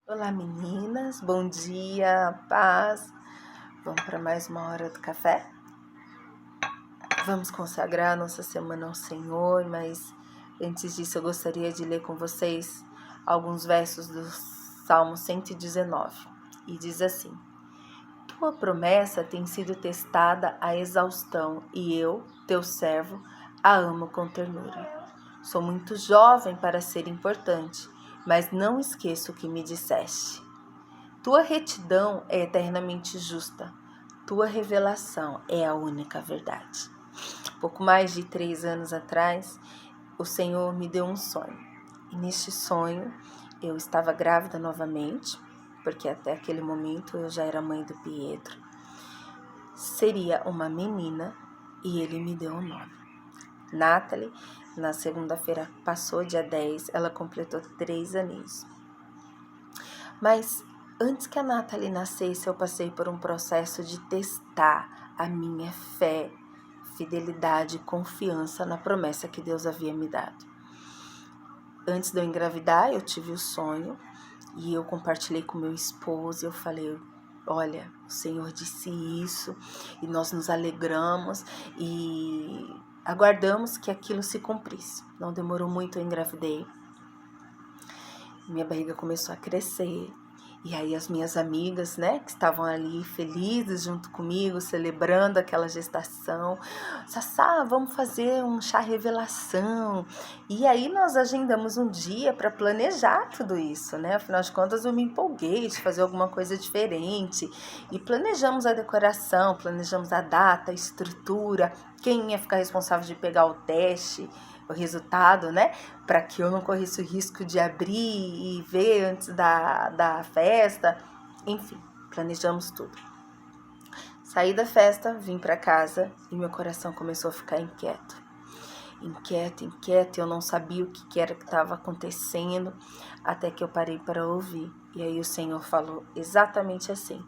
Olá meninas, bom dia, paz. Vamos para mais uma hora do café? Vamos consagrar nossa semana ao Senhor, mas antes disso eu gostaria de ler com vocês alguns versos do Salmo 119. E diz assim: Tua promessa tem sido testada à exaustão e eu, teu servo, a amo com ternura. Sou muito jovem para ser importante, mas não esqueço o que me disseste. Tua retidão é eternamente justa. Tua revelação é a única verdade. Pouco mais de 3 anos atrás, o Senhor me deu um sonho. E neste sonho, eu estava grávida novamente, porque até aquele momento eu já era mãe do Pietro. Seria uma menina e ele me deu um nome. Nathalie, na segunda-feira passou, dia 10, ela completou 3 aninhos. Mas antes que a Nathalie nascesse, eu passei por um processo de testar a minha fé, fidelidade e confiança na promessa que Deus havia me dado. Antes de eu engravidar, eu tive o sonho e eu compartilhei com meu esposo e eu falei: olha, o Senhor disse isso e nós nos alegramos e aguardamos que aquilo se cumprisse. Não demorou muito, eu engravidei. Minha barriga começou a crescer. E aí as minhas amigas, que estavam ali felizes junto comigo, celebrando aquela gestação. Sassá, vamos fazer um chá revelação. E aí nós agendamos um dia para planejar tudo isso, Afinal de contas eu me empolguei de fazer alguma coisa diferente. E planejamos a decoração, planejamos a data, a estrutura, quem ia ficar responsável de pegar o teste, o resultado, para que eu não corresse o risco de abrir e ver antes da festa. Enfim, planejamos tudo. Saí da festa, vim para casa e meu coração começou a ficar inquieto. Inquieto, eu não sabia o que era que estava acontecendo, até que eu parei para ouvir. E aí o Senhor falou exatamente assim: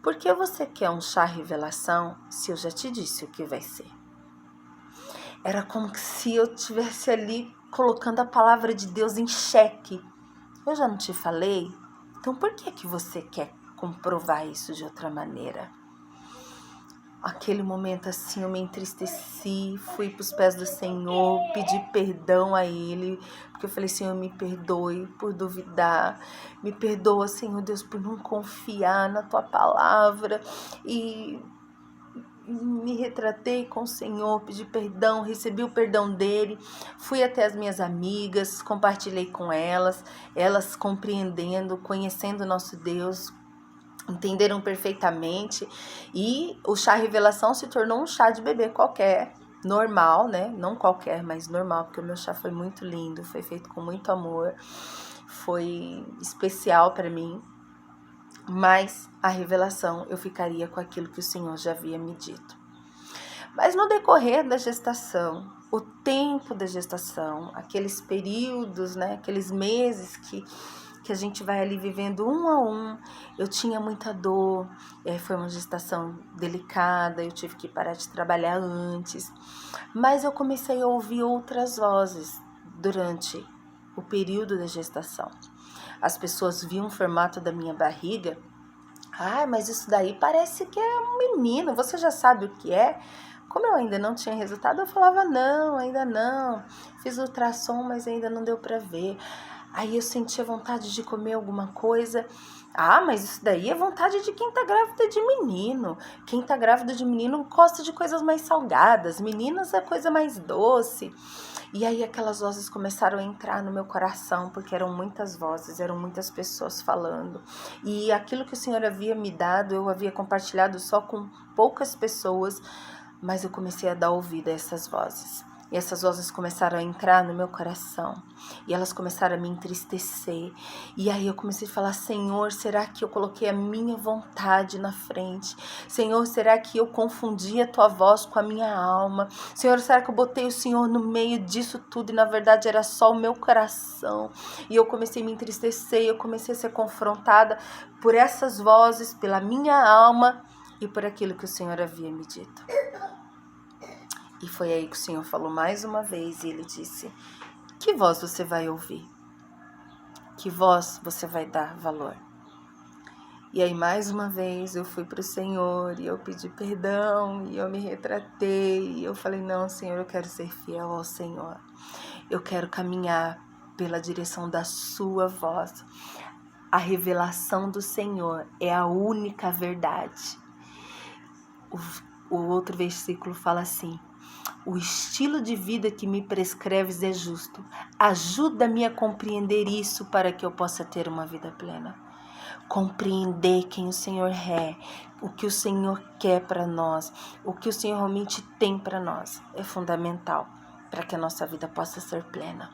por que você quer um chá revelação se eu já te disse o que vai ser? Era como se eu estivesse ali colocando a palavra de Deus em xeque. Eu já não te falei? Então por que você quer comprovar isso de outra maneira? Aquele momento assim eu me entristeci, fui para os pés do Senhor, pedi perdão a Ele, porque eu falei: Senhor, me perdoe por duvidar, me perdoa, Senhor Deus, por não confiar na Tua palavra. E me retratei com o Senhor, pedi perdão, recebi o perdão dele, fui até as minhas amigas, compartilhei com elas compreendendo, conhecendo o nosso Deus, entenderam perfeitamente, e o chá revelação se tornou um chá de bebê qualquer, normal, não qualquer, mas normal, porque o meu chá foi muito lindo, foi feito com muito amor, foi especial para mim. Mas a revelação eu ficaria com aquilo que o Senhor já havia me dito. Mas no decorrer da gestação, o tempo da gestação, aqueles períodos, aqueles meses que a gente vai ali vivendo um a um, eu tinha muita dor, foi uma gestação delicada, eu tive que parar de trabalhar antes, mas eu comecei a ouvir outras vozes durante o período da gestação. As pessoas viam o formato da minha barriga. Mas isso daí parece que é um menino, você já sabe o que é? Como eu ainda não tinha resultado, eu falava: não, ainda não. Fiz ultrassom, mas ainda não deu para ver. Aí eu sentia vontade de comer alguma coisa. Mas isso daí é vontade de quem tá grávida de menino. Quem tá grávida de menino gosta de coisas mais salgadas. Meninas é coisa mais doce. E aí aquelas vozes começaram a entrar no meu coração, porque eram muitas vozes, eram muitas pessoas falando. E aquilo que o Senhor havia me dado, eu havia compartilhado só com poucas pessoas, mas eu comecei a dar ouvido a essas vozes. E essas vozes começaram a entrar no meu coração. E elas começaram a me entristecer. E aí eu comecei a falar: Senhor, será que eu coloquei a minha vontade na frente? Senhor, será que eu confundi a Tua voz com a minha alma? Senhor, será que eu botei o Senhor no meio disso tudo e na verdade era só o meu coração? E eu comecei a me entristecer, eu comecei a ser confrontada por essas vozes, pela minha alma e por aquilo que o Senhor havia me dito. E foi aí que o Senhor falou mais uma vez e Ele disse: que voz você vai ouvir? que voz você vai dar valor. E aí mais uma vez eu fui para o Senhor e eu pedi perdão e eu me retratei e eu falei, não, Senhor, eu quero ser fiel ao Senhor. Eu quero caminhar pela direção da sua voz. A revelação do Senhor é a única verdade. O outro versículo fala assim: o estilo de vida que me prescreves é justo. Ajuda-me a compreender isso para que eu possa ter uma vida plena. Compreender quem o Senhor é, o que o Senhor quer para nós, o que o Senhor realmente tem para nós é fundamental para que a nossa vida possa ser plena.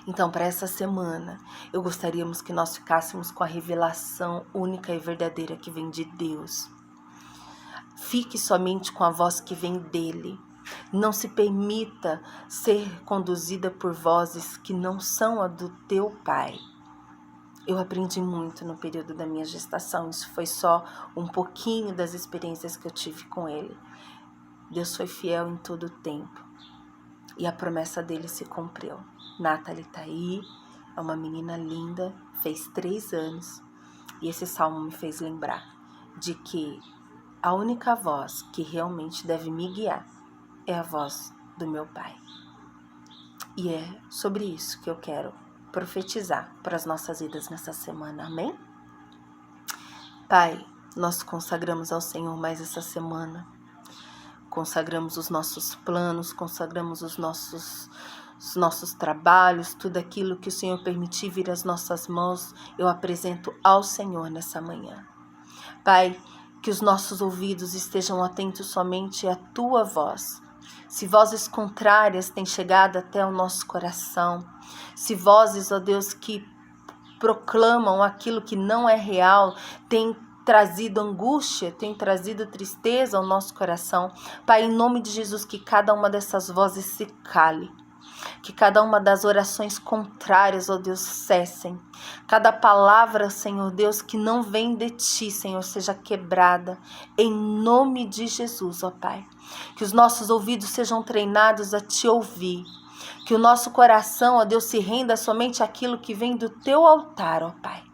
Então, para essa semana, eu gostaríamos que nós ficássemos com a revelação única e verdadeira que vem de Deus. Fique somente com a voz que vem dele. Não se permita ser conduzida por vozes que não são a do teu Pai. Eu aprendi muito no período da minha gestação. Isso foi só um pouquinho das experiências que eu tive com ele. Deus foi fiel em todo o tempo. E a promessa dele se cumpriu. Nathalie tá aí, é uma menina linda, fez 3 anos. E esse salmo me fez lembrar de que a única voz que realmente deve me guiar é a voz do meu Pai. E é sobre isso que eu quero profetizar para as nossas vidas nessa semana, amém? Pai, nós consagramos ao Senhor mais essa semana. Consagramos os nossos planos, consagramos os nossos trabalhos, tudo aquilo que o Senhor permitir vir às nossas mãos, eu apresento ao Senhor nessa manhã. Pai, que os nossos ouvidos estejam atentos somente à Tua voz. Se vozes contrárias têm chegado até o nosso coração, se vozes, ó Deus, que proclamam aquilo que não é real, têm trazido angústia, tem trazido tristeza ao nosso coração, Pai, em nome de Jesus, que cada uma dessas vozes se cale. Que cada uma das orações contrárias, ó Deus, cessem. Cada palavra, Senhor Deus, que não vem de Ti, Senhor, seja quebrada. Em nome de Jesus, ó Pai. Que os nossos ouvidos sejam treinados a Te ouvir. Que o nosso coração, ó Deus, se renda somente àquilo que vem do Teu altar, ó Pai.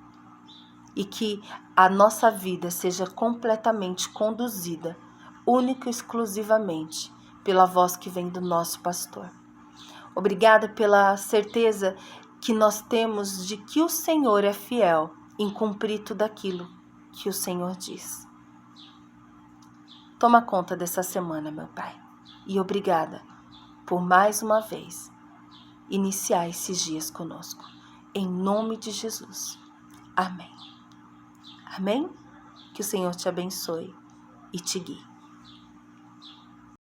E que a nossa vida seja completamente conduzida, única e exclusivamente, pela voz que vem do nosso pastor. Obrigada pela certeza que nós temos de que o Senhor é fiel em cumprir tudo aquilo que o Senhor diz. Toma conta dessa semana, meu Pai. E obrigada por mais uma vez iniciar esses dias conosco. Em nome de Jesus. Amém. Amém? Que o Senhor te abençoe e te guie.